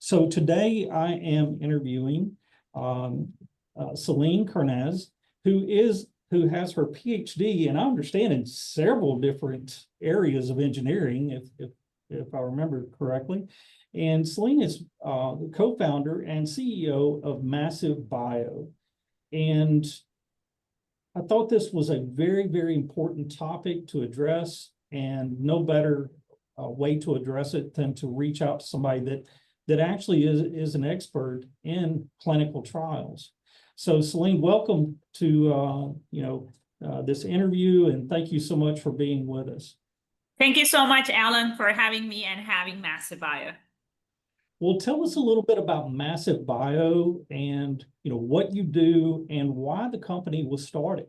So today I am interviewing Selin Kurnaz, who has her PhD, and I understand in several different areas of engineering, if I remember correctly. And Selin is the co-founder and CEO of Massive Bio. And I thought this was a very, very important topic to address, and no better way to address it than to reach out to somebody that actually is an expert in clinical trials. So Selin, welcome to this interview, and thank you so much for being with us. Thank you so much, Alan, for having me and having Massive Bio. Well, tell us a little bit about Massive Bio and what you do and why the company was started.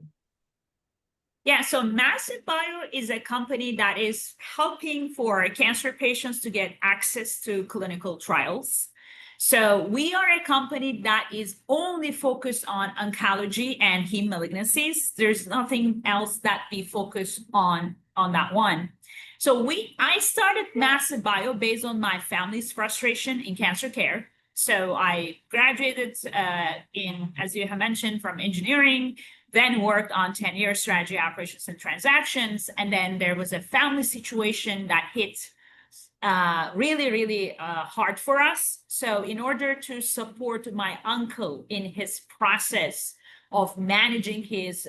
Yeah, so Massive Bio is a company that is helping for cancer patients to get access to clinical trials. So we are a company that is only focused on oncology and heme malignancies. There's nothing else that we focus on that one. So I started Massive Bio based on my family's frustration in cancer care. So I graduated as you have mentioned, from engineering, then worked on 10-year strategy, operations, and transactions. And then there was a family situation that hit really, really hard for us. So in order to support my uncle in his process of managing his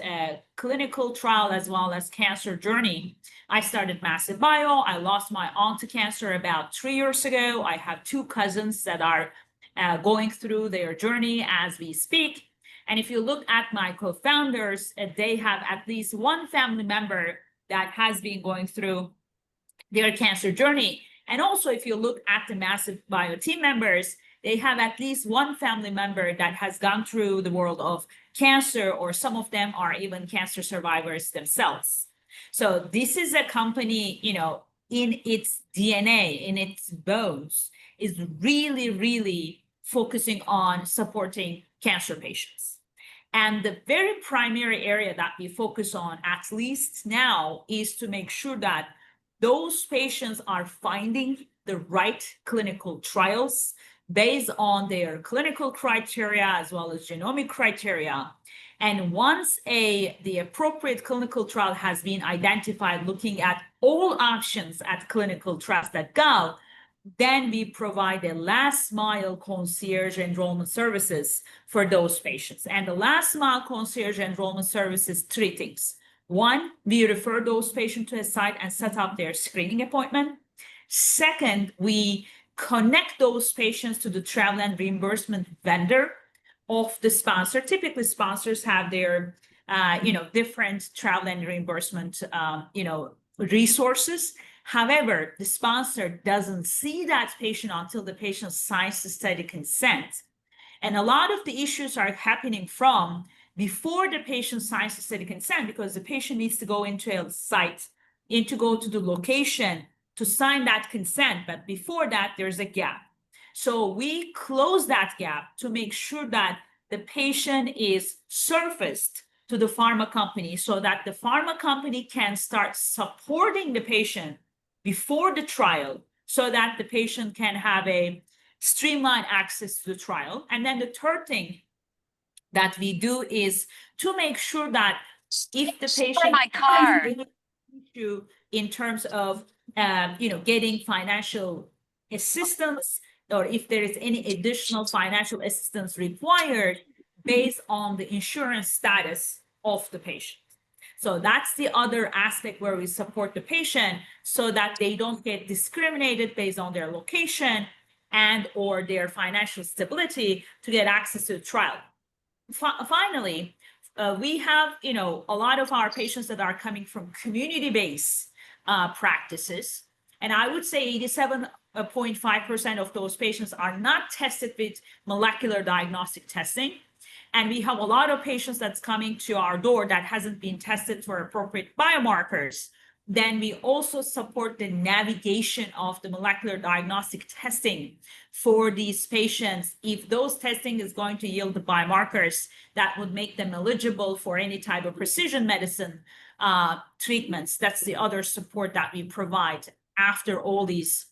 clinical trial as well as cancer journey, I started Massive Bio. I lost my aunt to cancer about 3 years ago. I have 2 cousins that are going through their journey as we speak. And if you look at my co-founders, they have at least one family member that has been going through their cancer journey. And also, if you look at the Massive Bio team members, they have at least one family member that has gone through the world of cancer, or some of them are even cancer survivors themselves. So this is a company, in its DNA, in its bones, is really, really focusing on supporting cancer patients. And the very primary area that we focus on, at least now, is to make sure that those patients are finding the right clinical trials based on their clinical criteria as well as genomic criteria. And once the appropriate clinical trial has been identified, looking at all options at clinicaltrials.gov, then we provide a last mile concierge enrollment services for those patients. And the last mile concierge enrollment services, 3 things. 1, we refer those patients to a site and set up their screening appointment. 2nd, we connect those patients to the travel and reimbursement vendor of the sponsor. Typically, sponsors have their, different travel and reimbursement, resources. However, the sponsor doesn't see that patient until the patient signs the study consent. And a lot of the issues are happening from before the patient signs the study consent, because the patient needs to go into a site, to go to the location to sign that consent. But before that, there's a gap. So we close that gap to make sure that the patient is surfaced to the pharma company so that the pharma company can start supporting the patient before the trial, so that the patient can have a streamlined access to the trial. And then the 3rd thing that we do is to make sure that if the patient has any issue in terms of getting financial assistance, or if there is any additional financial assistance required based on the insurance status of the patient. So that's the other aspect where we support the patient so that they don't get discriminated based on their location and or their financial stability to get access to the trial. Finally, we have a lot of our patients that are coming from community-based practices, and I would say 87.5% of those patients are not tested with molecular diagnostic testing. And we have a lot of patients that's coming to our door that hasn't been tested for appropriate biomarkers. Then we also support the navigation of the molecular diagnostic testing for these patients. If those testing is going to yield the biomarkers that would make them eligible for any type of precision medicine treatments, that's the other support that we provide after all these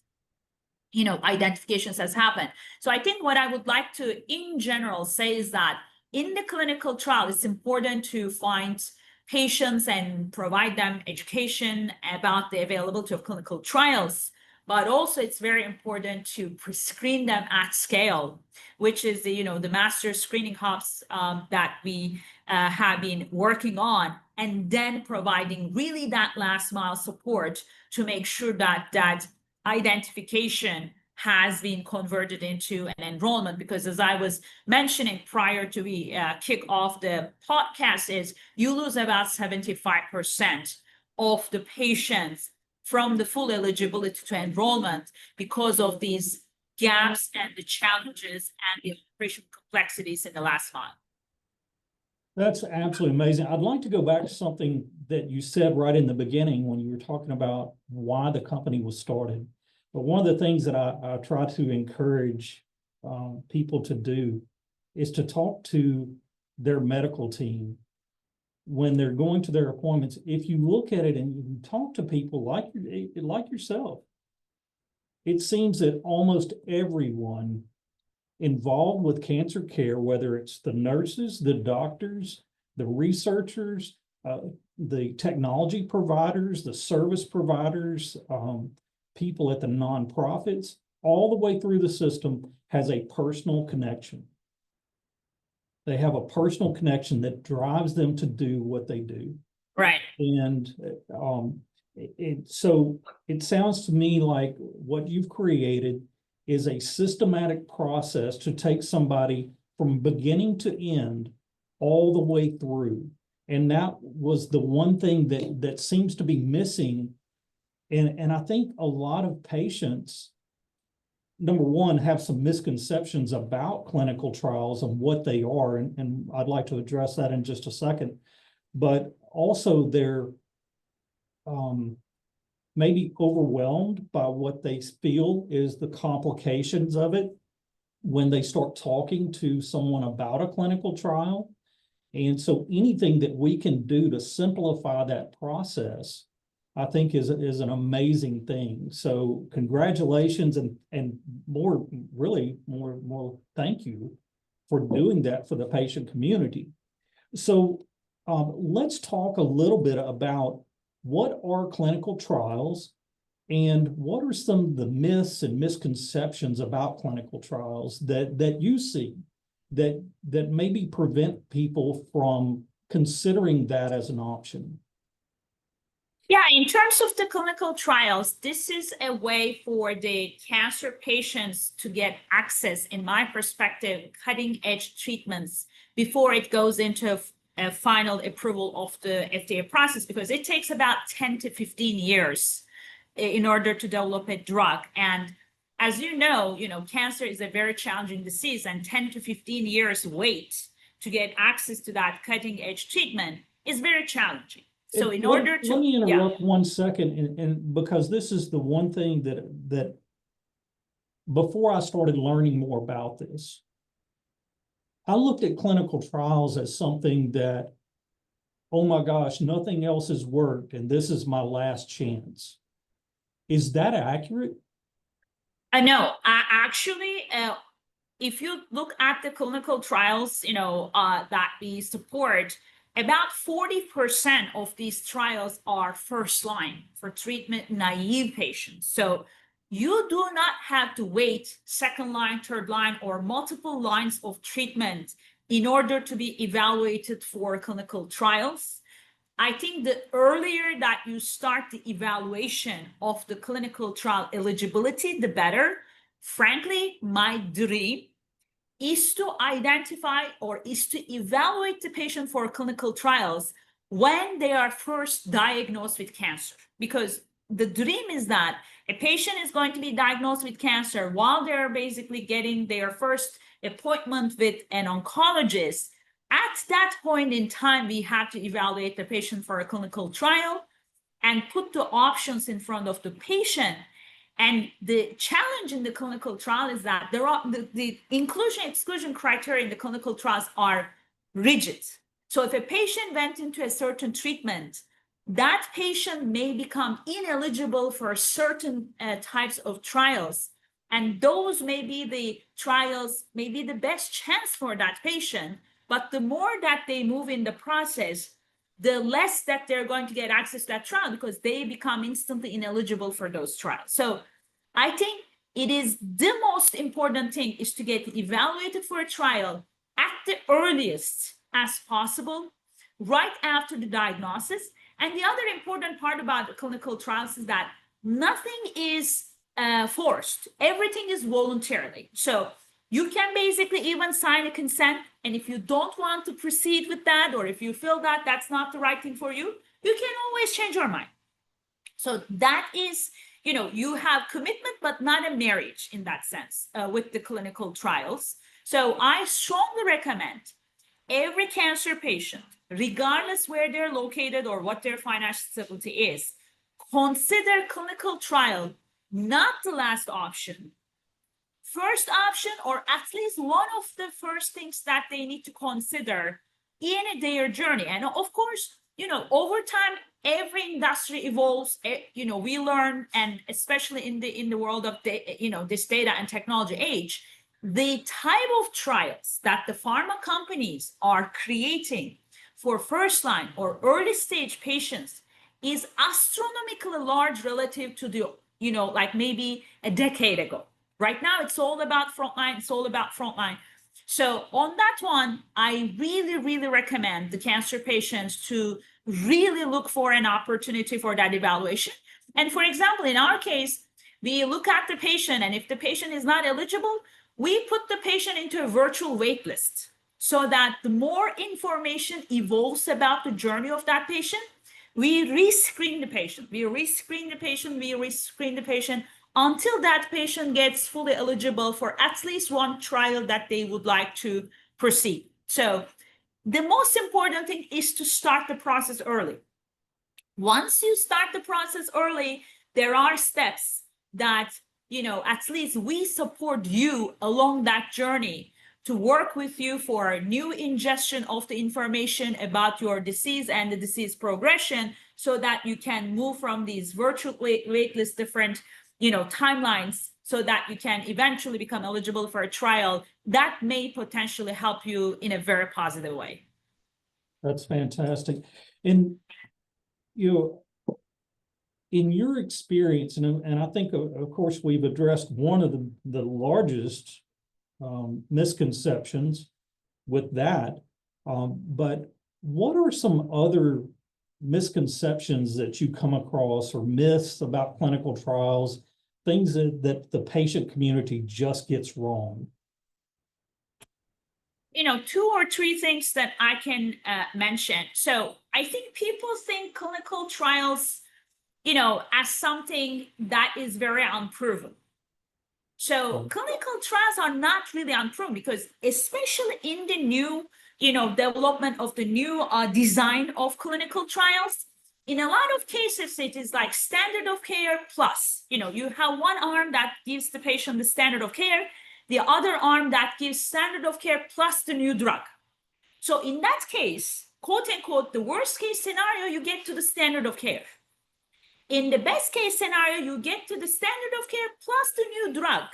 identifications has happened. So I think what I would like to, in general, say is that in the clinical trial, it's important to find patients and provide them education about the availability of clinical trials. But also it's very important to pre-screen them at scale, which is the master screening hubs that we have been working on, and then providing really that last mile support to make sure that identification has been converted into an enrollment. Because as I was mentioning prior to we kick off the podcast, is you lose about 75% of the patients from the full eligibility to enrollment because of these gaps and the challenges and the operational complexities in the last mile. That's absolutely amazing. I'd like to go back to something that you said right in the beginning when you were talking about why the company was started. But one of the things that I try to encourage people to do is to talk to their medical team when they're going to their appointments. If you look at it and you talk to people like yourself, it seems that almost everyone involved with cancer care, whether it's the nurses, the doctors, the researchers, the technology providers, the service providers, people at the nonprofits, all the way through the system, has a personal connection. They have a personal connection that drives them to do what they do. Right. And so it sounds to me like what you've created is a systematic process to take somebody from beginning to end all the way through. And that was the one thing that seems to be missing. And I think a lot of patients, number one, have some misconceptions about clinical trials and what they are. And I'd like to address that in just a second. But also they're maybe overwhelmed by what they feel is the complications of it when they start talking to someone about a clinical trial. And so anything that we can do to simplify that process, I think is an amazing thing. So congratulations and more thank you for doing that for the patient community. So let's talk a little bit about what are clinical trials and what are some of the myths and misconceptions about clinical trials that you see that maybe prevent people from considering that as an option? Yeah, in terms of the clinical trials, this is a way for the cancer patients to get access, in my perspective, cutting edge treatments before it goes into a final approval of the FDA process, because it takes about 10 to 15 years in order to develop a drug. And as you know, cancer is a very challenging disease, and 10 to 15 years wait to get access to that cutting edge treatment is very challenging. So in order to— Let me interrupt 1 second, and because this is the one thing that before I started learning more about this, I looked at clinical trials as something that, oh my gosh, nothing else has worked, and this is my last chance. Is that accurate? No, actually, if you look at the clinical trials, that we support, about 40% of these trials are first line for treatment naive patients. So you do not have to wait second line, third line, or multiple lines of treatment in order to be evaluated for clinical trials. I think the earlier that you start the evaluation of the clinical trial eligibility, the better. Frankly, my dream is to identify or is to evaluate the patient for clinical trials when they are first diagnosed with cancer. Because the dream is that a patient is going to be diagnosed with cancer while they're basically getting their first appointment with an oncologist. At that point in time, we have to evaluate the patient for a clinical trial and put the options in front of the patient. And the challenge in the clinical trial is that there are the inclusion-exclusion criteria in the clinical trials are rigid. So if a patient went into a certain treatment, that patient may become ineligible for certain types of trials And those may be the trials, maybe the best chance for that patient. But the more that they move in the process, the less that they're going to get access to that trial because they become instantly ineligible for those trials. So I think it is the most important thing is to get evaluated for a trial at the earliest as possible, right after the diagnosis. And the other important part about the clinical trials is that nothing is forced. Everything is voluntarily. So you can basically even sign a consent. And if you don't want to proceed with that, or if you feel that that's not the right thing for you, you can always change your mind. So that is, you have commitment, but not a marriage in that sense with the clinical trials. So I strongly recommend every cancer patient, regardless where they're located or what their financial stability is, consider clinical trial not the last option, first option, or at least one of the first things that they need to consider in their journey. And of course, over time, every industry evolves. We learn, and especially in the world of this data and technology age, the type of trials that the pharma companies are creating for first line or early stage patients is astronomically large relative to the like maybe a decade ago. Right now, it's all about frontline. It's all about frontline. So on that one, I really, really recommend the cancer patients to really look for an opportunity for that evaluation. And for example, in our case, we look at the patient, and if the patient is not eligible, we put the patient into a virtual wait list so that the more information evolves about the journey of that patient, we rescreen the patient, until that patient gets fully eligible for at least one trial that they would like to proceed. So the most important thing is to start the process early. Once you start the process early, there are steps that, at least we support you along that journey to work with you for new ingestion of the information about your disease and the disease progression so that you can move from these virtual waitlist different timelines so that you can eventually become eligible for a trial that may potentially help you in a very positive way. That's fantastic. And in your experience, and I think of course we've addressed one of the largest misconceptions with that, but what are some other misconceptions that you come across or myths about clinical trials, things that the patient community just gets wrong? 2 or 3 things that I can mention. So I think people think clinical trials, as something that is very unproven. So clinical trials are not really unproven because especially in the new, development of the new design of clinical trials, in a lot of cases, it is like standard of care plus, you have one arm that gives the patient the standard of care, the other arm that gives standard of care plus the new drug. So in that case, quote unquote, the worst case scenario, you get to the standard of care. In the best case scenario, you get to the standard of care plus the new drug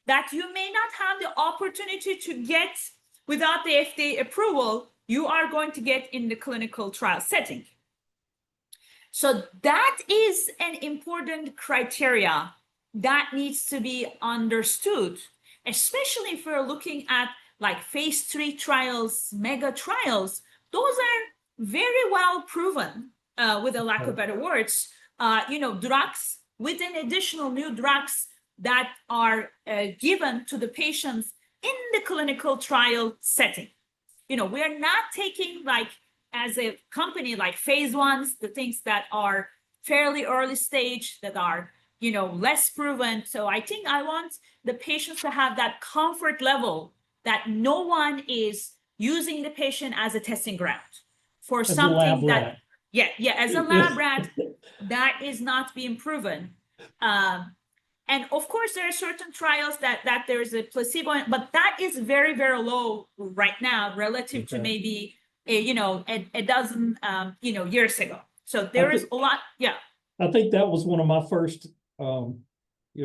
that you may not have the opportunity to get without the FDA approval, you are going to get in the clinical trial setting. So that is an important criteria that needs to be understood, especially if we're looking at like phase 3 trials, mega trials. Those are very well proven, with a lack of better words, drugs with an additional new drugs that are given to the patients in the clinical trial setting. We're not taking like as a company like phase 1s, the things that are fairly early stage that are less proven. So I think I want the patients to have that comfort level that no one is using the patient as a testing ground for As something that as a lab Yeah. rat that is not being proven. And of course, there are certain trials that there's a placebo, but that is very, very low right now relative to maybe a dozen years ago. So there is a lot. Yeah. I think that was one of my first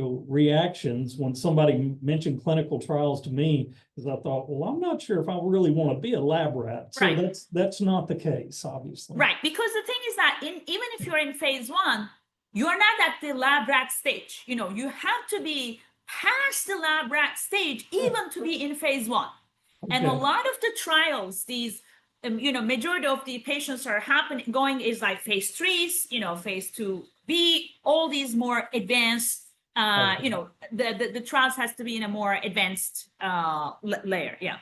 reactions when somebody mentioned clinical trials to me, because I thought, well, I'm not sure if I really want to be a lab rat. So Right. that's not the case, obviously. Right, because the thing is that even if you're in phase 1, you're not at the lab rat stage. You have to be past the lab rat stage even to be in phase 1. And a Okay. lot of the trials, these, majority of the patients are going is like phase 3s, phase 2B, all these more advanced, Okay. the trials has to be in a more advanced layer. Yeah.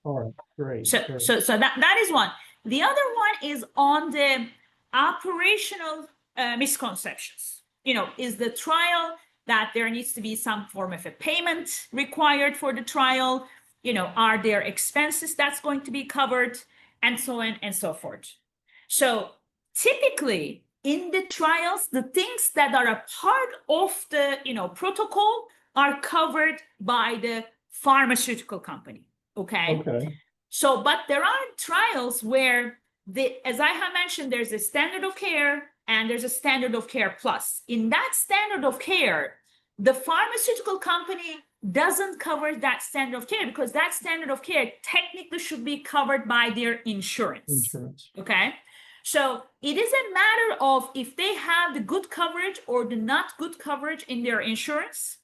All right, great. So, Great. so that is one. The other one is on the operational misconceptions. Is the trial that there needs to be some form of a payment required for the trial? Are there expenses that's going to be covered, and so on and so forth. So typically in the trials, the things that are a part of the protocol are covered by the pharmaceutical company. Okay. Okay. So, but there are trials where as I have mentioned, there's a standard of care and there's a standard of care plus. In that standard of care, the pharmaceutical company doesn't cover that standard of care because that standard of care technically should be covered by their insurance. Okay. So it is a matter of if they have the good coverage or the not good coverage in their insurance.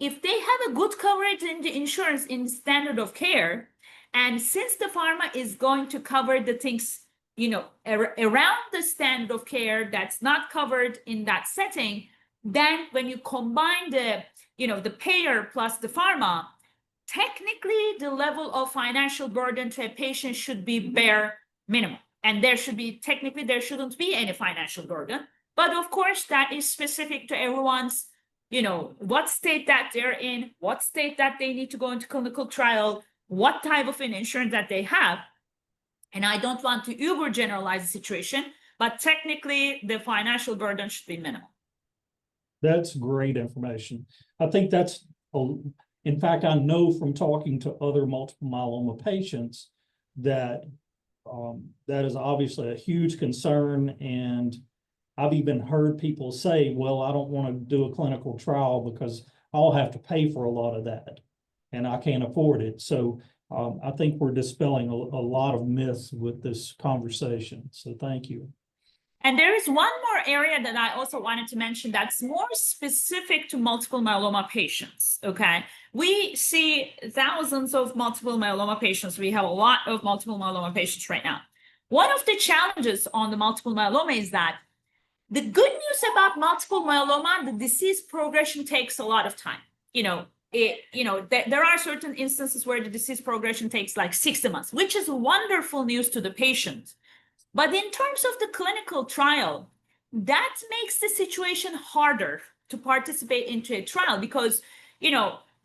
If they have a good coverage in the insurance in standard of care, and since the pharma is going to cover the things, around the standard of care that's not covered in that setting, then when you combine the payer plus the pharma, technically the level of financial burden to a patient should be bare minimum. And there shouldn't be any financial burden. But of course, that is specific to everyone's, what state that they're in, what state that they need to go into clinical trial, what type of an insurance that they have. And I don't want to uber generalize the situation, but technically the financial burden should be minimal. That's great information. I think in fact, I know from talking to other multiple myeloma patients that that is obviously a huge concern. And I've even heard people say, well, I don't want to do a clinical trial because I'll have to pay for a lot of that and I can't afford it. So I think we're dispelling a lot of myths with this conversation. So thank you. And there is one more area that I also wanted to mention that's more specific to multiple myeloma patients, okay? We see thousands of multiple myeloma patients. We have a lot of multiple myeloma patients right now. One of the challenges on the multiple myeloma is that the good news about multiple myeloma, the disease progression takes a lot of time. There are certain instances where the disease progression takes like 60 months, which is wonderful news to the patient. But in terms of the clinical trial, that makes the situation harder to participate into a trial because,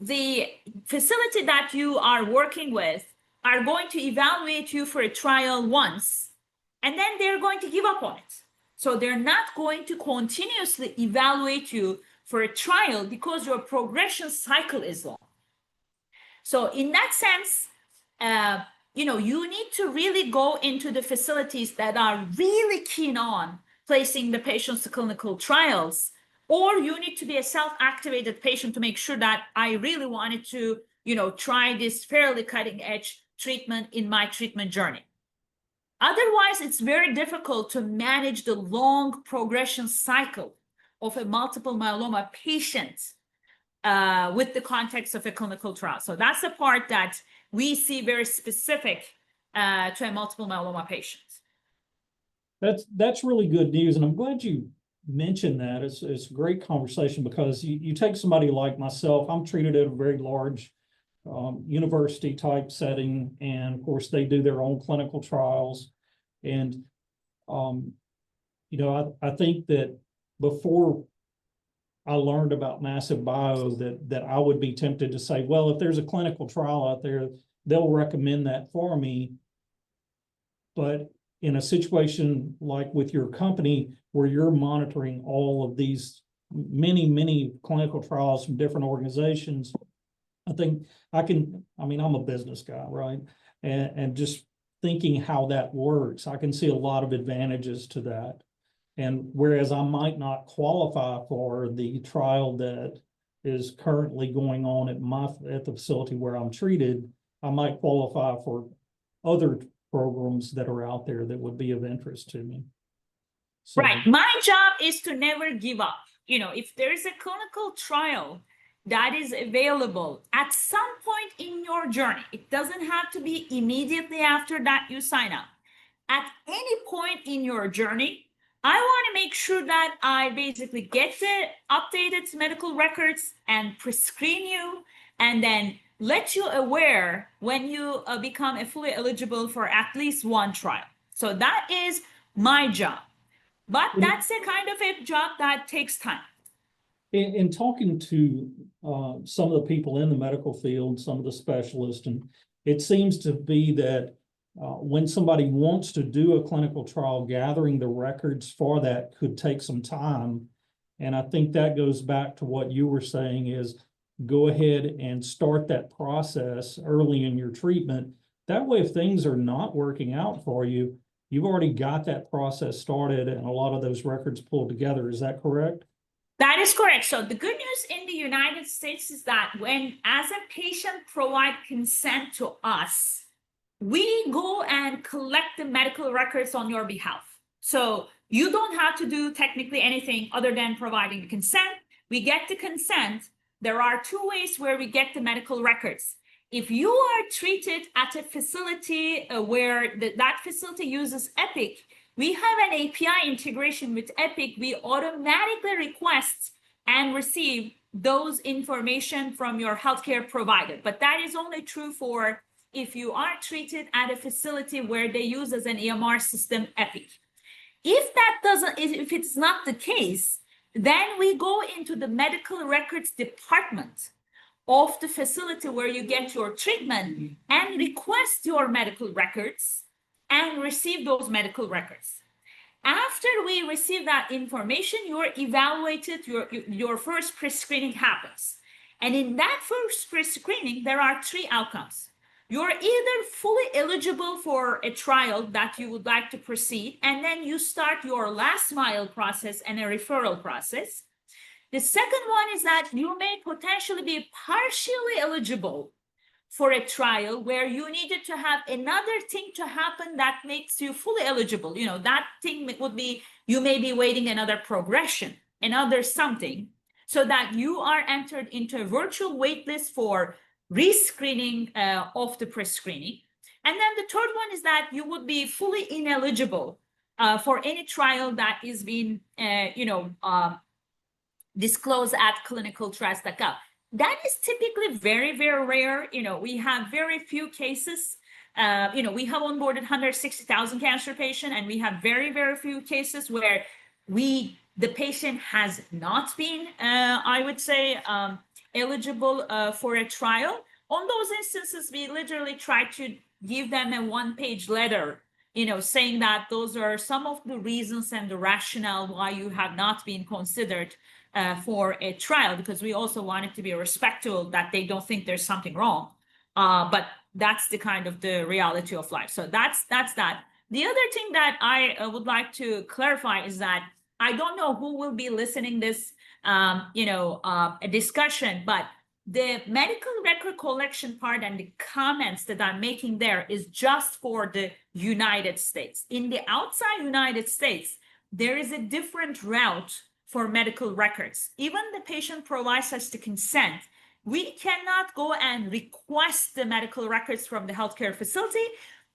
the facility that you are working with are going to evaluate you for a trial once, and then they're going to give up on it. So they're not going to continuously evaluate you for a trial because your progression cycle is long. So in that sense, you need to really go into the facilities that are really keen on placing the patients to clinical trials, or you need to be a self-activated patient to make sure that I really wanted to, try this fairly cutting edge treatment in my treatment journey. Otherwise, it's very difficult to manage the long progression cycle of a multiple myeloma patient with the context of a clinical trial. So that's the part that we see very specific to a multiple myeloma patient. That's really good news. And I'm glad you mentioned that. It's a great conversation because you take somebody like myself, I'm treated at a very large university type setting. And of course, they do their own clinical trials. And, I think that before I learned about Massive Bio that I would be tempted to say, well, if there's a clinical trial out there, they'll recommend that for me. But in a situation like with your company where you're monitoring all of these many clinical trials from different organizations, I think I'm a business guy, right? And just thinking how that works, I can see a lot of advantages to that. And whereas I might not qualify for the trial that is currently going on at the facility where I'm treated, I might qualify for other programs that are out there that would be of interest to me. So, right. My job is to never give up. If there's a clinical trial that is available at some point in your journey, it doesn't have to be immediately after that you sign up. At any point in your journey, I want to make sure that I basically get the updated medical records and pre-screen you, and then let you aware when you become fully eligible for at least one trial. So that is my job. But that's a kind of a job that takes time. in talking to some of the people in the medical field, some of the specialists, and it seems to be that when somebody wants to do a clinical trial, gathering the records for that could take some time. And I think that goes back to what you were saying is go ahead and start that process early in your treatment. That way, if things are not working out for you, you've already got that process started and a lot of those records pulled together. Is that correct? That is correct. So the good news in the United States is that when, as a patient, provide consent to us, we go and collect the medical records on your behalf. So you don't have to do technically anything other than providing the consent. We get the consent. There are two ways where we get the medical records. If you are treated at a facility where that facility uses Epic, we have an API integration with Epic. We automatically request and receive those information from your healthcare provider. But that is only true for if you are treated at a facility where they use as an EMR system Epic. If it's not the case, then we go into the medical records department of the facility where you get your treatment and request your medical records and receive those medical records. After we receive that information, you're evaluated, your first pre-screening happens. And in that first pre-screening, there are three outcomes. You're either fully eligible for a trial that you would like to proceed, and then you start your last mile process and a referral process. The second one is that you may potentially be partially eligible for a trial where you needed to have another thing to happen that makes you fully eligible. That thing would be, you may be waiting another progression, another something, so that you are entered into a virtual wait list for rescreening of the pre-screening. And then the third one is that you would be fully ineligible for any trial that is being, disclosed at clinicaltrials.gov. That is typically very, very rare. We have very few cases. We have onboarded 160,000 cancer patients, and we have very, very few cases where the patient has not been, I would say, eligible for a trial. On those instances, we literally try to give them a one-page letter, saying that those are some of the reasons and the rationale why you have not been considered for a trial, because we also want it to be respectful that they don't think there's something wrong. But that's the kind of the reality of life. So that's that. The other thing that I would like to clarify is that I don't know who will be listening this, a discussion, but the medical record collection part and the comments that I'm making there is just for the United States. In the outside United States, there is a different route for medical records. Even the patient provides us the consent. We cannot go and request the medical records from the healthcare facility.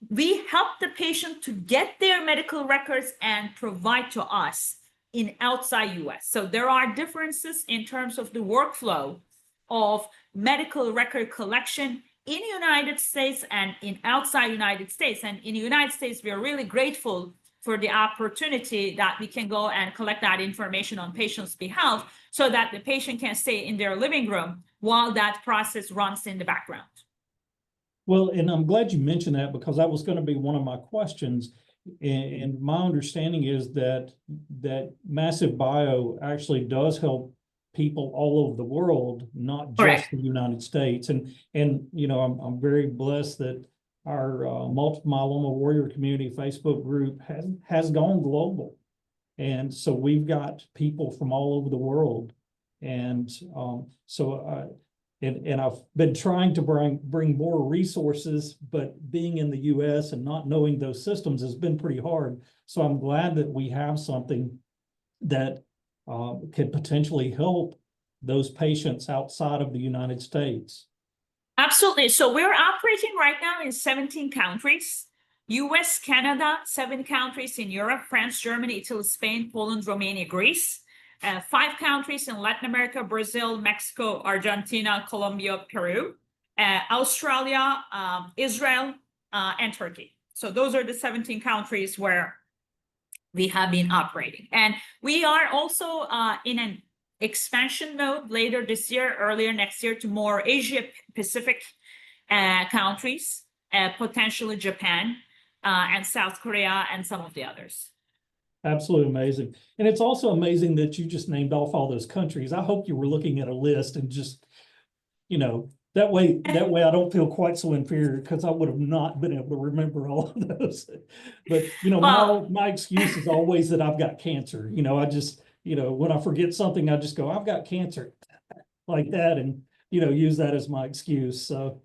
We help the patient to get their medical records and provide to us in outside US. So there are differences in terms of the workflow of medical record collection in the United States and in outside United States. And in the United States, we are really grateful for the opportunity that we can go and collect that information on patient's behalf so that the patient can stay in their living room while that process runs in the background. Well, and I'm glad you mentioned that because that was going to be one of my questions. And my understanding is that Massive Bio actually does help people all over the world, not just Correct. the United States. And I'm very blessed that our multiple myeloma warrior community Facebook group has gone global. And so we've got people from all over the world And and I've been trying to bring more resources, but being in the US and not knowing those systems has been pretty hard. So I'm glad that we have something that could potentially help those patients outside of the United States. Absolutely. So we're operating right now in 17 countries. US, Canada, 7 countries in Europe, France, Germany, Italy, Spain, Poland, Romania, Greece. 5 countries in Latin America, Brazil, Mexico, Argentina, Colombia, Peru, Australia, Israel, and Turkey. So those are the 17 countries where we have been operating. And we are also in an expansion mode later this year, earlier next year, to more Asia Pacific countries, potentially Japan and South Korea and some of the others. Absolutely amazing. And it's also amazing that you just named off all those countries. I hope you were looking at a list and just, that way I don't feel quite so inferior, because I would have not been able to remember all of those. But, Well, my excuse is always that I've got cancer. I just, when I forget something, I just go, I've got cancer, like that, and, use that as my excuse. So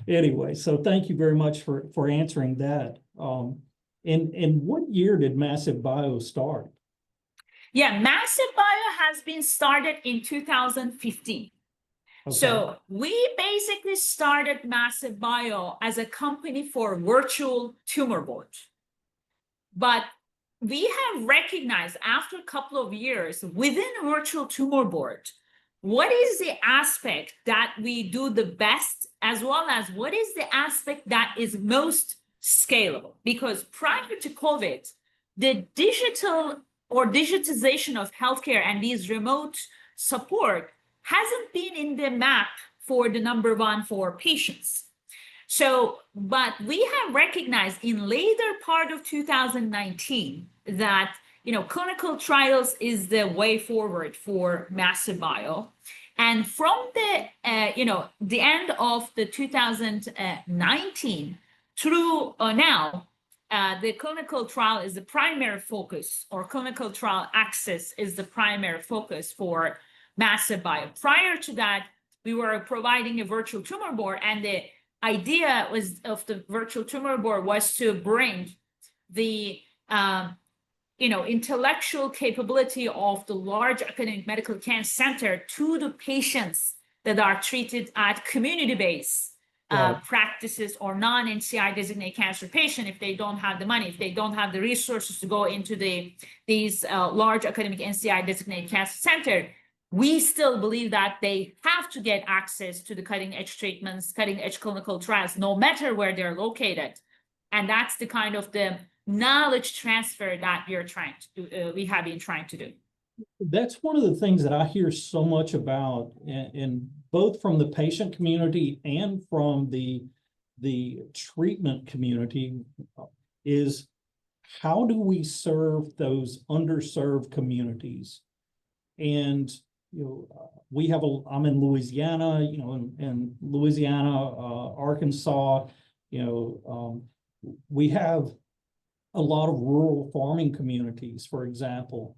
anyway, so thank you very much for answering that. And what year did Massive Bio start? yeah, Massive Bio has been started in 2015. Okay. So we basically started Massive Bio as a company for virtual tumor board. But we have recognized after a couple of years within virtual tumor board, what is the aspect that we do the best, as well as what is the aspect that is most scalable? Because prior to COVID, the digital or digitization of healthcare and these remote support hasn't been in the map for the number one for patients. So, but we have recognized in later part of 2019 that, clinical trials is the way forward for Massive Bio. And from the, the end of the 2019 through now, the clinical trial is the primary focus, or clinical trial access is the primary focus for Massive Bio. Prior to that, we were providing a virtual tumor board, and the idea was of the virtual tumor board was to bring the intellectual capability of the large academic medical cancer center to the patients that are treated at community-based practices or non-NCI designated cancer patient. If they don't have the money, if they don't have the resources to go into these large academic NCI designated cancer center, we still believe that they have to get access to the cutting edge treatments, cutting edge clinical trials, no matter where they're located. And that's the kind of the knowledge transfer that we have been trying to do. That's one of the things that I hear so much about, in both from the patient community and from the treatment community, is how do we serve those underserved communities? And I'm in Louisiana, in Louisiana, Arkansas, we have a lot of rural farming communities, for example,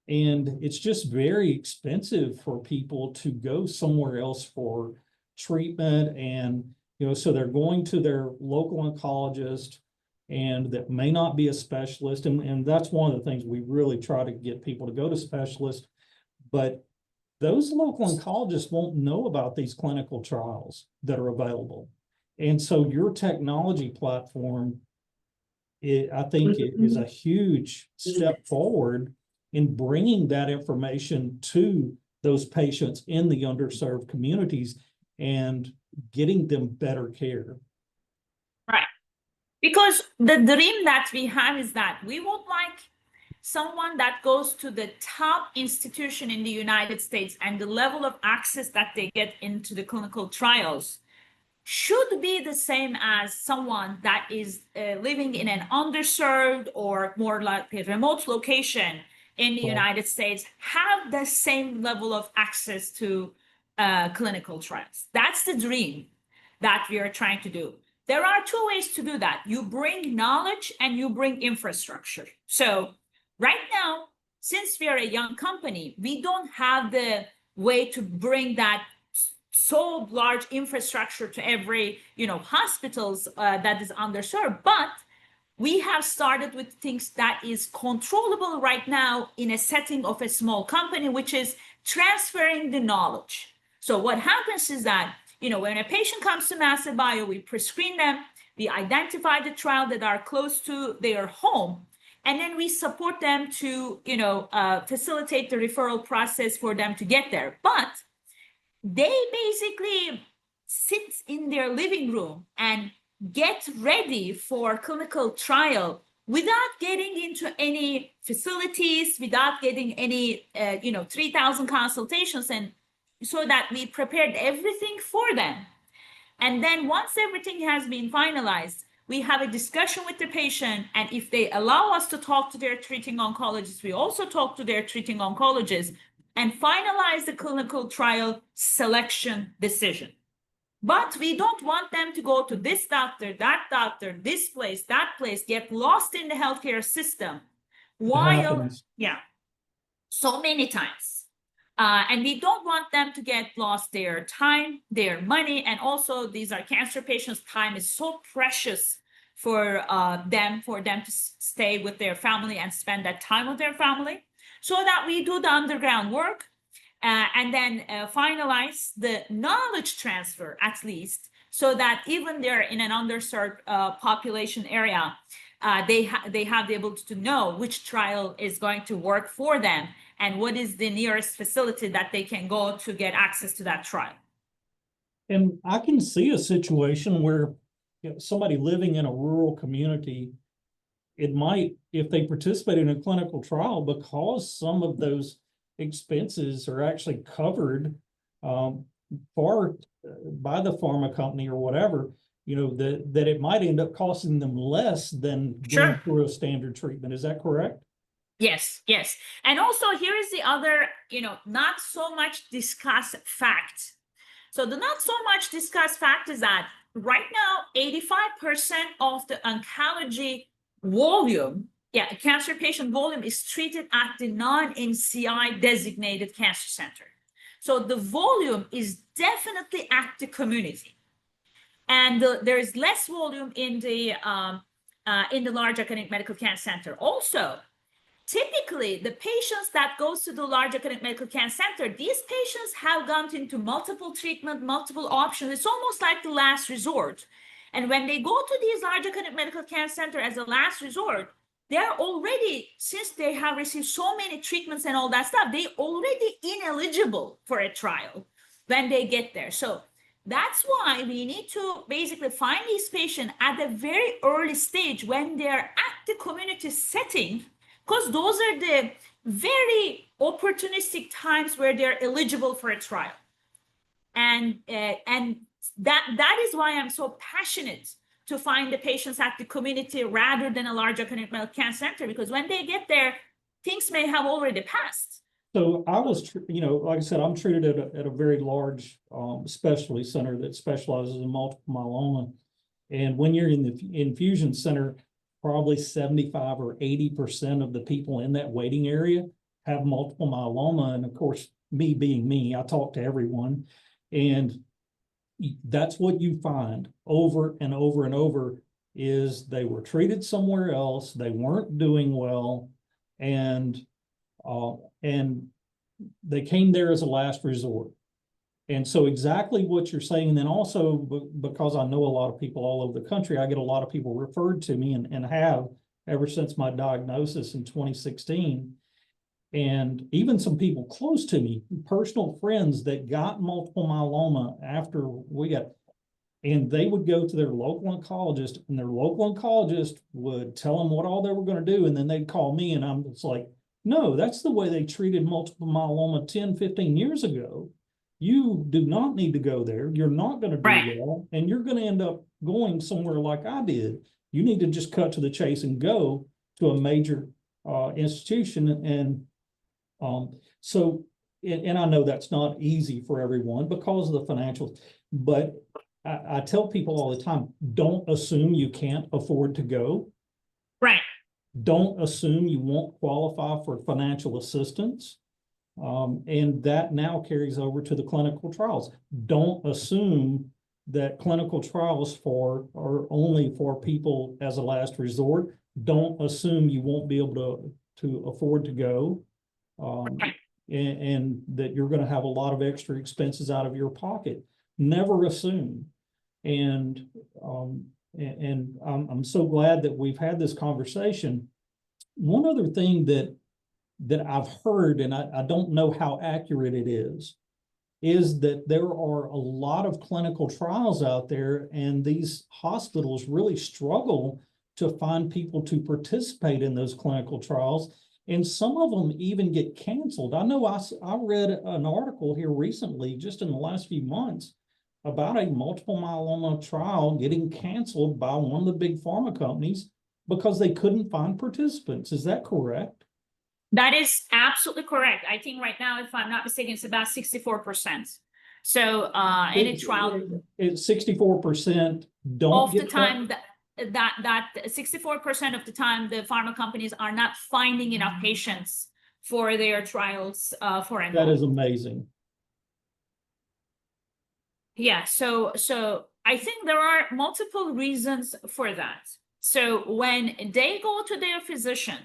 and it's just very expensive for people to go somewhere else for treatment. And, so they're going to their local oncologist, and that may not be a specialist. And that's one of the things we really try to get people to go to specialists. But those local oncologists won't know about these clinical trials that are available. And so your technology platform, I think it is a huge step forward in bringing that information to those patients in the underserved communities and getting them better care. Right. Because the dream that we have is that we would like someone that goes to the top institution in the United States, and the level of access that they get into the clinical trials should be the same as someone that is living in an underserved or more like a remote location in the United States, have the same level of access to clinical trials. That's the dream that we are trying to do. There are 2 ways to do that. You bring knowledge and you bring infrastructure. So right now, since we are a young company, we don't have the way to bring that so large infrastructure to every, hospitals that is underserved. But we have started with things that is controllable right now in a setting of a small company, which is transferring the knowledge. So what happens is that, when a patient comes to Massive Bio, we pre-screen them, we identify the trial that are close to their home, and then we support them to, facilitate the referral process for them to get there. But they basically sit in their living room and get ready for clinical trial without getting into any facilities, without getting any, 3,000 consultations, and so that we prepared everything for them. And then once everything has been finalized, we have a discussion with the patient, and if they allow us to talk to their treating oncologist, we also talk to their treating oncologist and finalize the clinical trial selection decision. But we don't want them to go to this doctor, this place, that place, get lost in the healthcare system. While, so many times. And we don't want them to get lost their time, their money, and also these are cancer patients. Time is so precious for them to stay with their family and spend that time with their family, so that we do the underground work and then finalize the knowledge transfer, at least, so that even they're in an underserved population area, they have the ability to know which trial is going to work for them and what is the nearest facility that they can go to get access to that trial. And I can see a situation where somebody living in a rural community, it might, if they participate in a clinical trial, because some of those expenses are actually covered by the pharma company or whatever, that it might end up costing them less than going through a standard treatment. Is that correct? Yes. And also here is the other, not so much discussed fact. So the not so much discussed fact is that right now, 85% of the oncology volume, cancer patient volume is treated at the non-NCI designated cancer center. So the volume is definitely at the community. And there is less volume in the large academic medical cancer center. Also, typically, the patients that goes to the large academic medical cancer center, these patients have gone into multiple treatment, multiple options. It's almost like the last resort. And when they go to these large academic medical cancer center as a last resort, they're already, since they have received so many treatments and all that stuff, they already ineligible for a trial when they get there. So that's why we need to basically find these patients at a very early stage when they're at the community setting, because those are the very opportunistic times where they're eligible for a trial. And that is why I'm so passionate to find the patients at the community rather than a large academic medical cancer center, because when they get there, things may have already passed. So I was, like I said, I'm treated at a very large specialty center that specializes in multiple myeloma. And when you're in the infusion center, probably 75 or 80% of the people in that waiting area have multiple myeloma. And of course, me being me, I talk to everyone. And that's what you find over and over and over is they were treated somewhere else. They weren't doing well. And they came there as a last resort. And so exactly what you're saying, and then also because I know a lot of people all over the country, I get a lot of people referred to me and have ever since my diagnosis in 2016. And even some people close to me, personal friends that got multiple myeloma after we got, and they would go to their local oncologist, and their local oncologist would tell them what all they were going to do. And then they'd call me, and I'm just like, no, that's the way they treated multiple myeloma 10, 15 years ago. You do not need to go there. You're not going to do well, and you're going to end up going somewhere like I did. You need to just cut to the chase and go to a major institution. And and I know that's not easy for everyone because of the financials, but I tell people all the time, don't assume you can't afford to go. Right. Don't assume you won't qualify for financial assistance. And that now carries over to the clinical trials. Don't assume that clinical trials are only for people as a last resort. Don't assume you won't be able to afford to go. And that you're going to have a lot of extra expenses out of your pocket. Never assume. And I'm so glad that we've had this conversation. One other thing that I've heard, and I don't know how accurate it is that there are a lot of clinical trials out there, and these hospitals really struggle to find people to participate in those clinical trials. And some of them even get canceled. I know I read an article here recently, just in the last few months, about a multiple myeloma trial getting canceled by one of the big pharma companies because they couldn't find participants. Is that correct? That is absolutely correct. I think right now, if I'm not mistaken, it's about 64%. So any trial, It's 64% don't of the get time that 64% of the time the pharma companies are not finding enough patients for their trials for enrollment. That is amazing. Yeah, so I think there are multiple reasons for that. So when they go to their physician,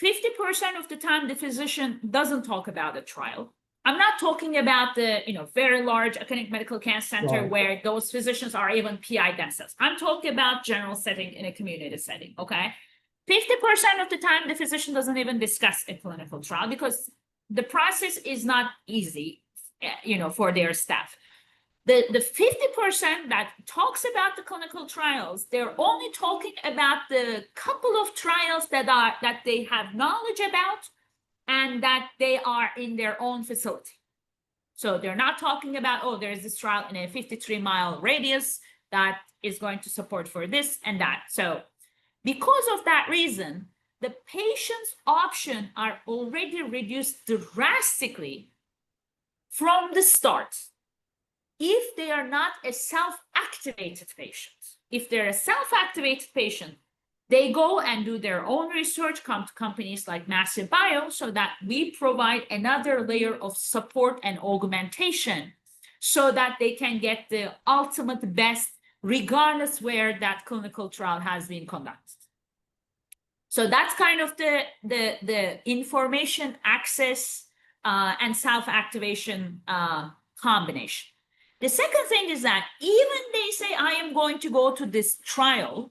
50% of the time the physician doesn't talk about the trial. I'm not talking about the very large academic medical cancer center Right. where those physicians are even PI themselves. I'm talking about general setting in a community setting, okay? 50% of the time the physician doesn't even discuss a clinical trial because the process is not easy, for their staff. The 50% that talks about the clinical trials, they're only talking about the couple of trials that they have knowledge about and that they are in their own facility. So they're not talking about, oh, there's this trial in a 53-mile radius that is going to support for this and that. So because of that reason, the patient's options are already reduced drastically from the start. If they are not a self-activated patient, if they're a self-activated patient, they go and do their own research, come to companies like Massive Bio, so that we provide another layer of support and augmentation so that they can get the ultimate best, regardless where that clinical trial has been conducted. So that's kind of the information access and self-activation combination. The second thing is that even they say, I am going to go to this trial,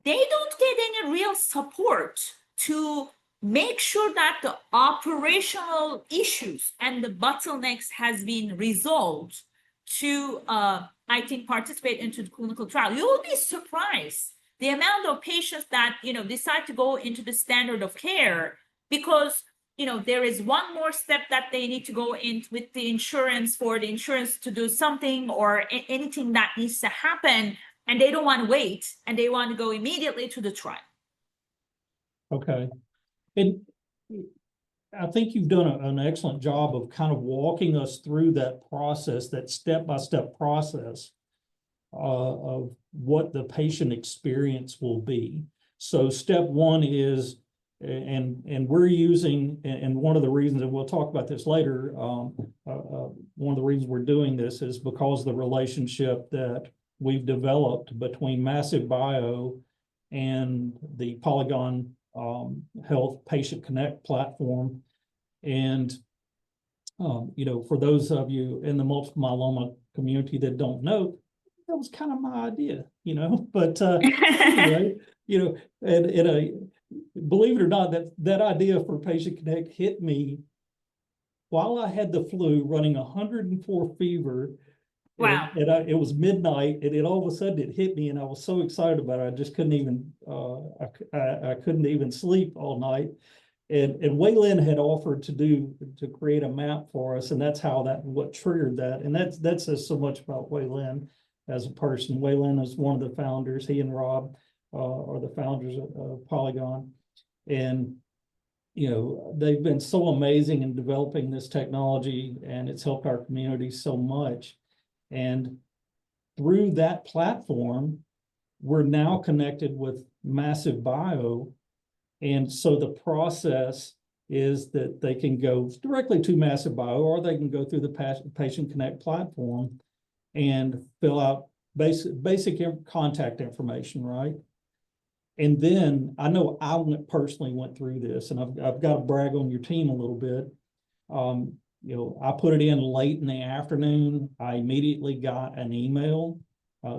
they don't get any real support to make sure that the operational issues and the bottlenecks has been resolved to, I think, participate into the clinical trial. You will be surprised the amount of patients that, decide to go into the standard of care because there is one more step that they need to go in with the insurance for the insurance to do something or anything that needs to happen, and they don't want to wait and they want to go immediately to the trial. Okay. And I think you've done an excellent job of kind of walking us through that process, that step-by-step process of what the patient experience will be. So step one is, and we're using, and one of the reasons, and we'll talk about this later, one of the reasons we're doing this is because of the relationship that we've developed between Massive Bio and the Polygon Health Patient Connect platform. And, for those of you in the multiple myeloma community that don't know, that was kind of my idea, but anyway, and believe it or not, that idea for Patient Connect hit me while I had the flu, running 104 fever. Wow. And it was midnight, and all of a sudden it hit me, and I was so excited about it. I just couldn't even, I couldn't even sleep all night. And Waylon had offered to create a map for us, and that's what triggered that. And that says so much about Waylon as a person. Waylon is one of the founders. He and Rob are the founders of Polygon. And, they've been so amazing in developing this technology, and it's helped our community so much. And through that platform, we're now connected with Massive Bio. And so the process is that they can go directly to Massive Bio, or they can go through the Patient Connect platform and fill out basic contact information, right? And then I know I personally went through this, and I've got to brag on your team a little bit. You know, I put it in late in the afternoon. I immediately got an email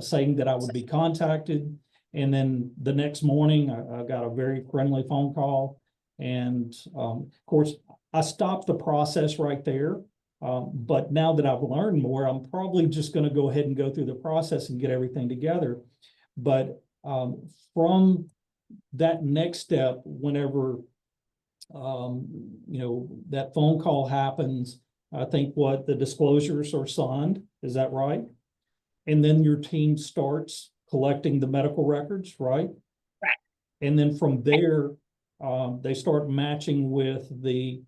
saying that I would be contacted. And then the next morning, I got a very friendly phone call. And of course, I stopped the process right there. But now that I've learned more, I'm probably just going to go ahead and go through the process and get everything together. But from that next step, whenever you know, that phone call happens, I think what the disclosures are signed, is that right? And then your team starts collecting the medical records, right? Right. And then from there, they start matching with the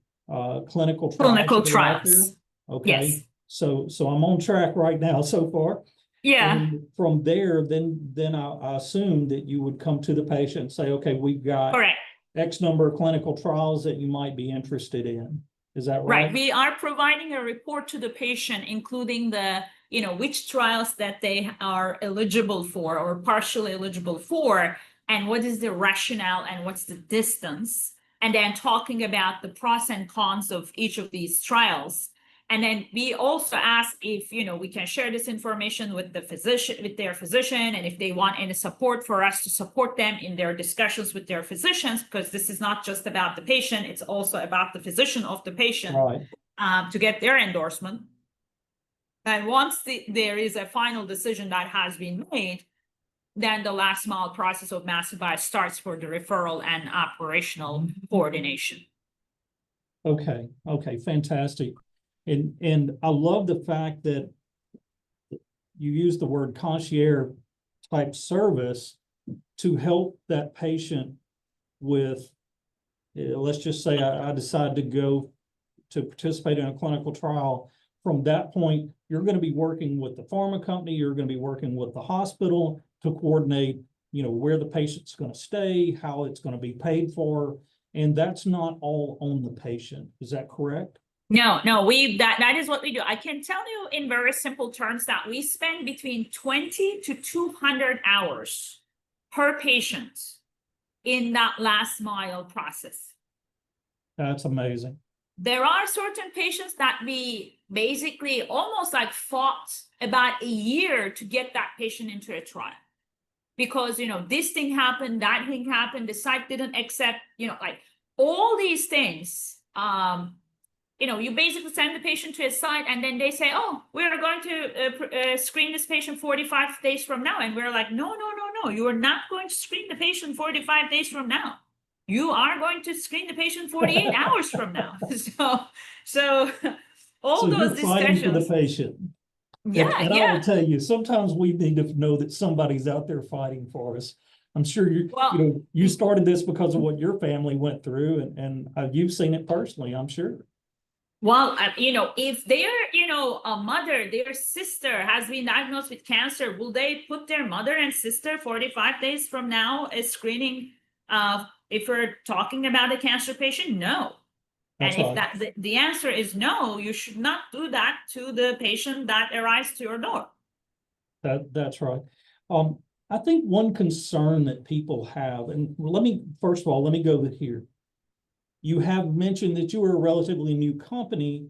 clinical trials. Okay. Yes. So I'm on track right now so far. Yeah. And from there, then I assume that you would come to the patient and say, okay, we've got Correct. X number of clinical trials that you might be interested in. Is that right? Right. We are providing a report to the patient, including the, you know, which trials that they are eligible for or partially eligible for, and what is the rationale and what's the distance, and then talking about the pros and cons of each of these trials. And then we also ask if, you know, we can share this information with the physician, with their physician, and if they want any support for us to support them in their discussions with their physicians, because this is not just about the patient, it's also about the physician of the patient, right, to get their endorsement. And once there is a final decision that has been made, then the last mile process of Massive Bio starts for the referral and operational coordination. Okay, fantastic. And I love the fact that you use the word concierge type service to help that patient with, let's just say I decide to go to participate in a clinical trial. From that point, you're going to be working with the pharma company, you're going to be working with the hospital to coordinate, you know, where the patient's going to stay, how it's going to be paid for, and that's not all on the patient. Is that correct? No, that is what we do. I can tell you in very simple terms that we spend between 20 to 200 hours per patient in that last mile process. That's amazing. There are certain patients that we basically almost like fought about a year to get that patient into a trial. Because, you know, this thing happened, that thing happened, the site didn't accept, you know, like all these things. You know, you basically send the patient to a site and then they say, oh, we're going to screen this patient 45 days from now. And we're like, no, you are not going to screen the patient 45 days from now. You are going to screen the patient 48 hours from now. So all those discussions. Fighting for the patient. Yeah, and I will tell you, sometimes we need to know that somebody's out there fighting for us. I'm sure you started this because of what your family went through, and you've seen it personally, I'm sure. Well, you know, if their, you know, a mother, their sister has been diagnosed with cancer, will they put their mother and sister 45 days from now as screening? If we're talking about a cancer patient, no. That's and right. if the answer is no, you should not do that to the patient that arrives to your door. That's right. I think one concern that people have, and first of all, let me go with here. You have mentioned that you were a relatively new company,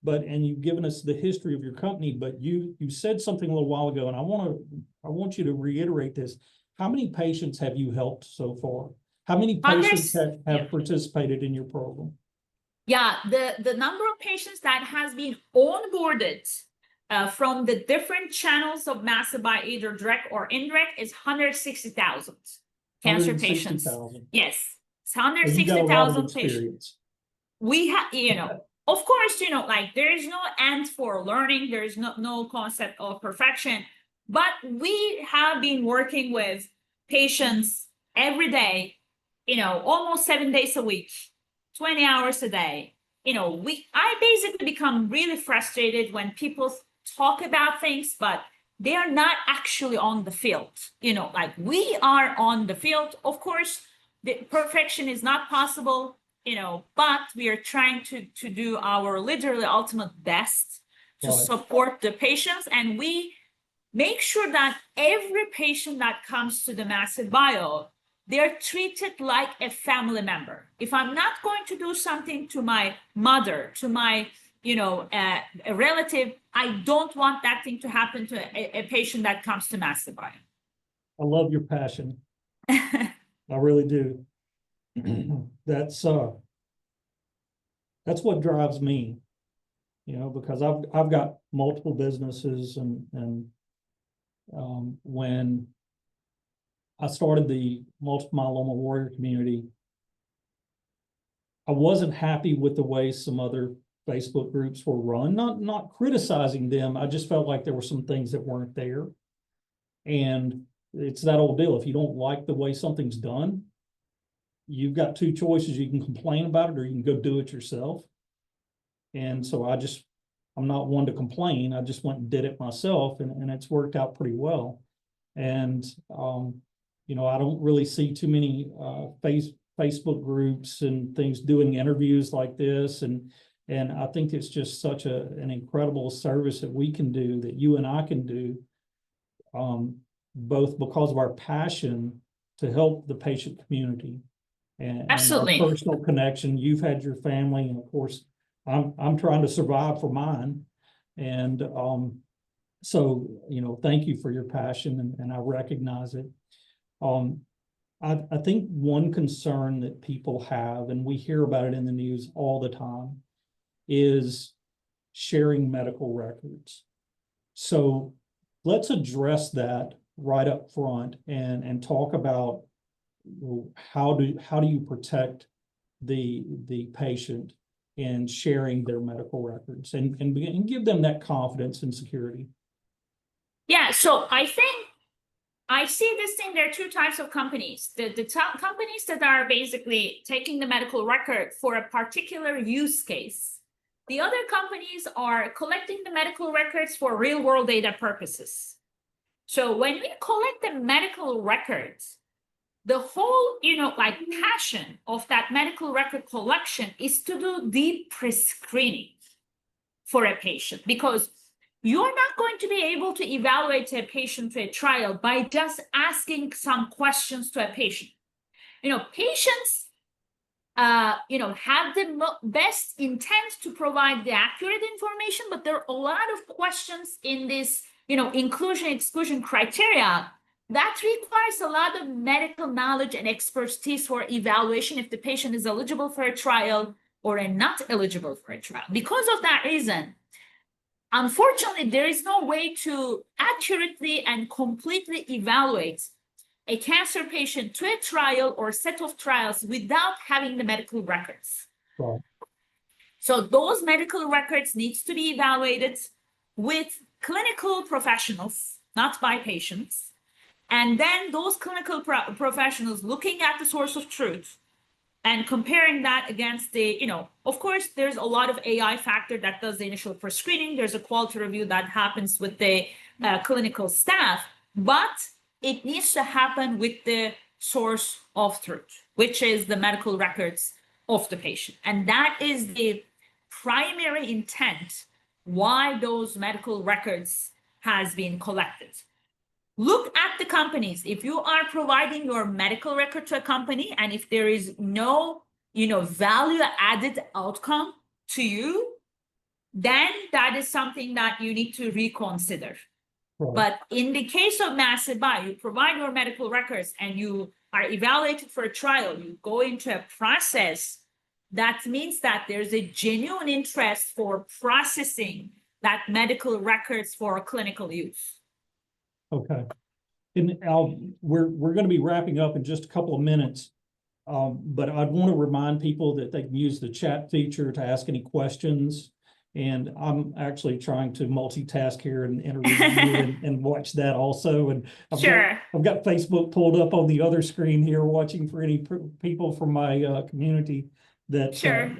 and you've given us the history of your company, but you said something a little while ago, and I want you to reiterate this. How many patients have you helped so far? How many patients have participated in your program? Yeah, the number of patients that has been onboarded from the different channels of Massive Bio, either direct or indirect, is 160,000 cancer patients. Yes. It's 160,000 patients. We have, you know, of course, you know, like there is no end for learning. There is no concept of perfection, but we have been working with patients every day, you know, almost 7 days a week, 20 hours a day. You know, I basically become really frustrated when people talk about things, but they are not actually on the field. You know, like we are on the field, of course. The perfection is not possible. but we are trying to do our literally ultimate best to support the patients. And we make sure that every patient that comes to the Massive Bio, they're treated like a family member. If I'm not going to do something to my mother, to my a relative, I don't want that thing to happen to a patient that comes to Massive Bio. I love your passion. I really do. That's what drives me, because I've got multiple businesses, and when I started the multiple myeloma warrior community, I wasn't happy with the way some other Facebook groups were run, not criticizing them. I just felt like there were some things that weren't there. And it's that old deal. If you don't like the way something's done, you've got two choices. You can complain about it, or you can go do it yourself. And so I'm not one to complain. I just went and did it myself, and it's worked out pretty well. And, I don't really see too many Facebook groups and things doing interviews like this. And I think it's just such an incredible service that we can do, that you and I can do, both because of our passion to help the patient community and Absolutely. our personal connection. You've had your family, and of course, I'm trying to survive for mine. And so, thank you for your passion, and I recognize it. I think one concern that people have, and we hear about it in the news all the time, is sharing medical records. So let's address that right up front and talk about how do you protect the patient in sharing their medical records and give them that confidence and security. Yeah, so I think I see this thing. There are two types of companies. The companies that are basically taking the medical record for a particular use case. The other companies are collecting the medical records for real world data purposes. So when we collect the medical records, the whole, passion of that medical record collection is to do deep pre-screening for a patient, because you're not going to be able to evaluate a patient to a trial by just asking some questions to a patient. Patients, have the best intent to provide the accurate information, but there are a lot of questions in this, inclusion exclusion criteria that requires a lot of medical knowledge and expertise for evaluation if the patient is eligible for a trial or not eligible for a trial. Because of that reason, unfortunately, there is no way to accurately and completely evaluate a cancer patient to a trial or set of trials without having the medical records. Right. So those medical records needs to be evaluated with clinical professionals, not by patients. And then those clinical professionals looking at the source of truth and comparing that against the, of course, there's a lot of AI factor that does the initial pre-screening. There's a quality review that happens with the clinical staff, but it needs to happen with the source of truth, which is the medical records of the patient. And that is the primary intent why those medical records has been collected. Look at the companies. If you are providing your medical record to a company, and if there is no, value added outcome to you, then that is something that you need to reconsider. Right. But in the case of Massive Bio, you provide your medical records and you are evaluated for a trial, you go into a process. That means that there's a genuine interest for processing that medical records for clinical use. Okay. And we're going to be wrapping up in just a couple of minutes, but I'd want to remind people that they can use the chat feature to ask any questions. And I'm actually trying to multitask here and interview you and watch that also. And I've got Facebook pulled up on the other screen here, watching for any people from my community that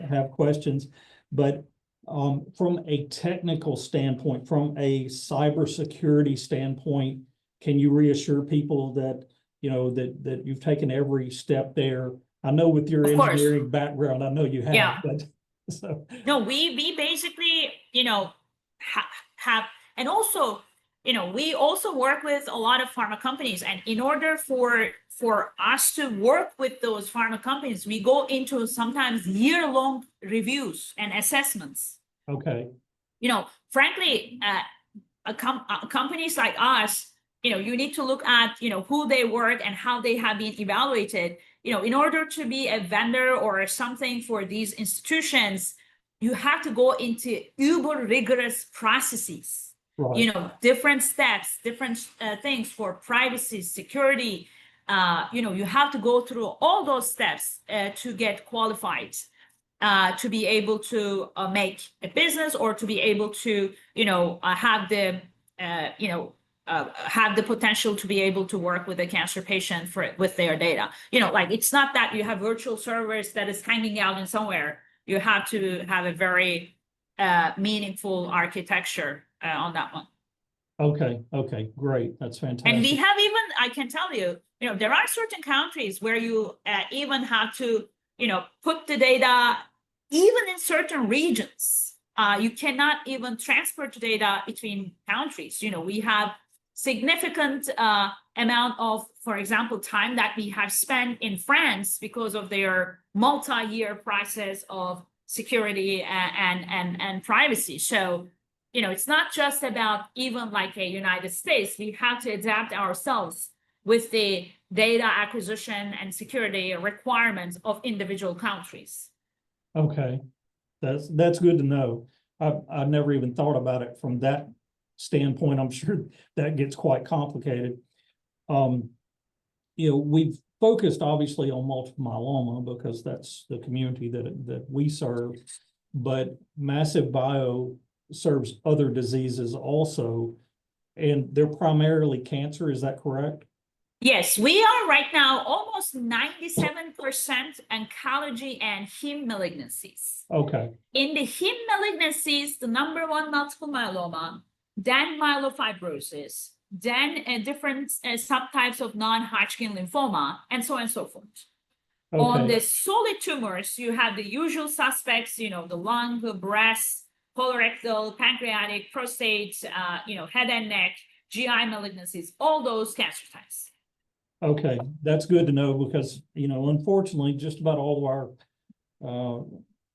have questions. But from a technical standpoint, from a cybersecurity standpoint, can you reassure people that, that you've taken every step there I know with your Of course. engineering background, I know you have, Yeah. but so, No, we basically, have, and also, we also work with a lot of pharma companies. And in order for us to work with those pharma companies, we go into sometimes year-long reviews and assessments. okay, Frankly, companies like us, you need to look at, who they work and how they have been evaluated. In order to be a vendor or something for these institutions, you have to go into uber rigorous processes, right, different steps, different things for privacy, security. You have to go through all those steps to get qualified, to be able to make a business, or to be able to, have the, have the potential to be able to work with a cancer patient with their data. Like, it's not that you have virtual servers that is hanging out in somewhere. You have to have a very meaningful architecture on that one. okay, great, that's And we fantastic. have even, I can tell you, there are certain countries where you even have to, put the data, even in certain regions. You cannot even transport data between countries. We have significant amount of, for example, time that we have spent in France because of their multi-year process of security and privacy. So, it's not just about even like a United States. We have to adapt ourselves with the data acquisition and security requirements of individual countries. Okay, that's good to know. I never even thought about it from that standpoint. I'm sure that gets quite complicated. We've focused obviously on multiple myeloma because that's the community that we serve, but Massive Bio serves other diseases also, and they're primarily cancer. Is that correct? Yes, we are right now almost 97% oncology and heme malignancies. Okay, In the heme malignancies, the number one multiple myeloma, then myelofibrosis, then different subtypes of non-Hodgkin lymphoma, and so on and so forth. On okay, the solid tumors, you have the usual suspects, the lung, the breast, colorectal, pancreatic, prostate, head and neck, GI malignancies, all those cancer types. okay. That's good to know because, unfortunately, just about all of our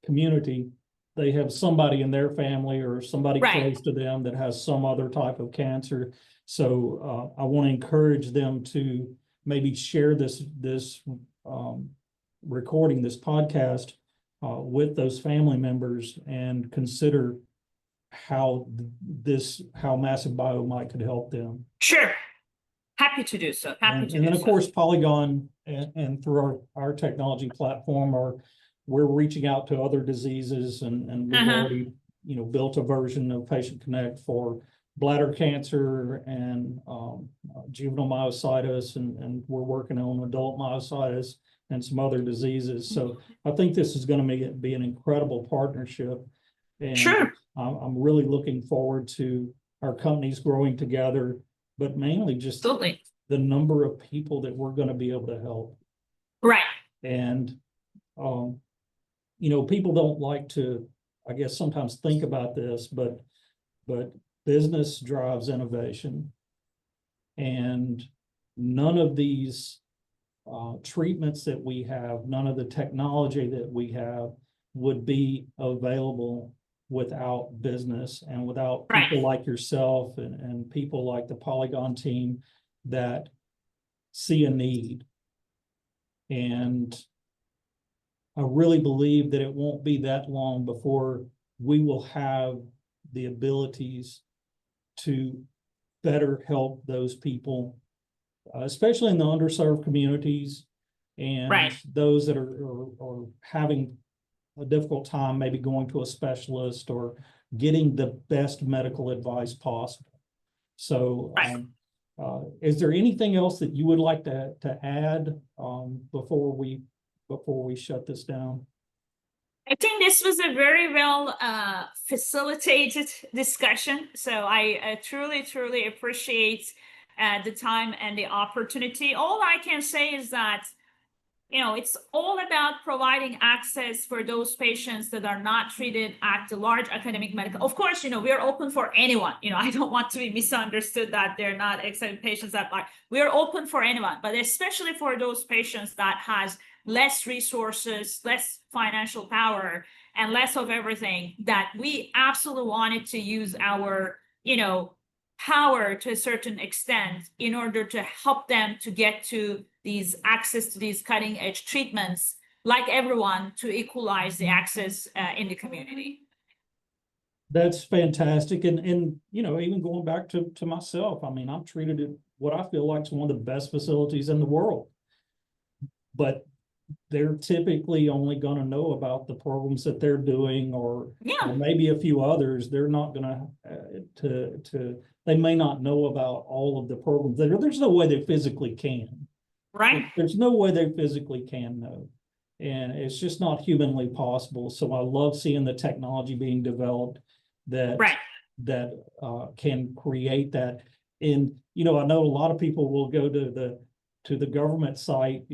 community, they have somebody in their family or somebody Right. close to them that has some other type of cancer. So I want to encourage them to maybe share this recording, this podcast, with those family members and consider how Massive Bio might could help them. Sure. Happy to do so. Happy to do And then, of so. course, Polygon and through our technology platform, we're reaching out to other diseases, and we've already, built a version of Patient Connect for bladder cancer and juvenile myositis, and we're working on adult myositis and some other diseases. So I think this is going to be an incredible partnership. And Sure. I'm really looking forward to our companies growing together, but mainly just Absolutely. the number of people that we're going to be able to help. Right. And, people don't like to, I guess, sometimes think about this, but business drives innovation. And none of these treatments that we have, none of the technology that we have would be available without business and without people like yourself and people like the Polygon team that see a need. And I really believe that it won't be that long before we will have the abilities to better help those people, especially in the underserved communities and those that are having a difficult time maybe going to a specialist or getting the best medical advice possible. So is there anything else that you would like to add before we shut this down? I think this was a very well facilitated discussion. So I truly, truly appreciate the time and the opportunity. All I can say is that, it's all about providing access for those patients that are not treated at the large academic medical. Of course, we're open for anyone. I don't want to be misunderstood that they're not accepted patients that are. We're open for anyone, but especially for those patients that has less resources, less financial power, and less of everything, that we absolutely wanted to use our, power to a certain extent in order to help them to get to these access to these cutting edge treatments, like everyone, to equalize the access in the community. That's fantastic. And even going back to myself, I mean, I'm treated at what I feel like is one of the best facilities in the world. But they're typically only going to know about the programs that they're doing, or maybe a few others. They're not going they may not know about all of the programs. There's no way they physically can. Right. There's no way they physically can know. And it's just not humanly possible. So I love seeing the technology being developed that can create that. And I know a lot of people will go to the government site,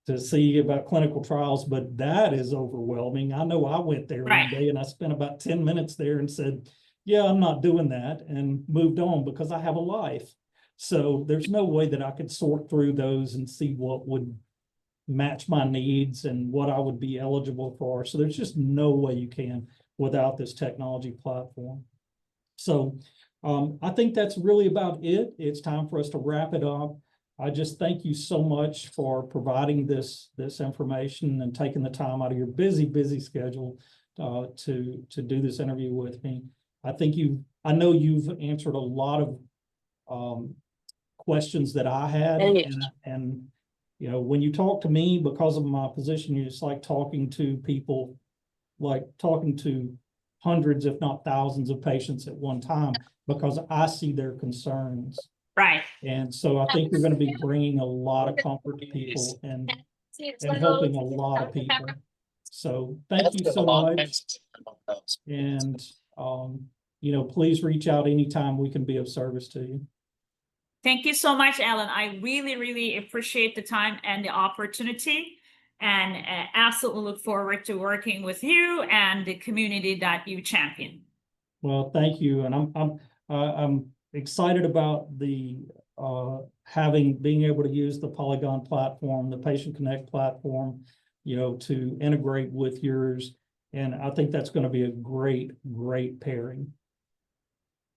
to see about clinical trials, but that is overwhelming. I know I went there one day and I spent about 10 minutes there and said, yeah, I'm not doing that, and moved on because I have a life. So there's no way that I could sort through those and see what would match my needs and what I would be eligible for. So there's just no way you can without this technology platform. So I think that's really about it. It's time for us to wrap it up. I just thank you so much for providing this information and taking the time out of your busy schedule to do this interview with me. I know you've answered a lot of questions that I had, and when you talk to me, because of my position, you just like talking to people, like talking to hundreds, if not thousands of patients at one time, because I see their concerns. Right. And so I think you're going to be bringing a lot of comfort to people and helping a lot of people. So thank you so much. And, please reach out anytime we can be of service to you. Thank you so much, Alan. I really appreciate the time and the opportunity, and absolutely look forward to working with you and the community that you champion. Well, thank you. And I'm excited about the being able to use the Polygon platform, the Patient Connect platform, to integrate with yours. And I think that's going to be a great pairing.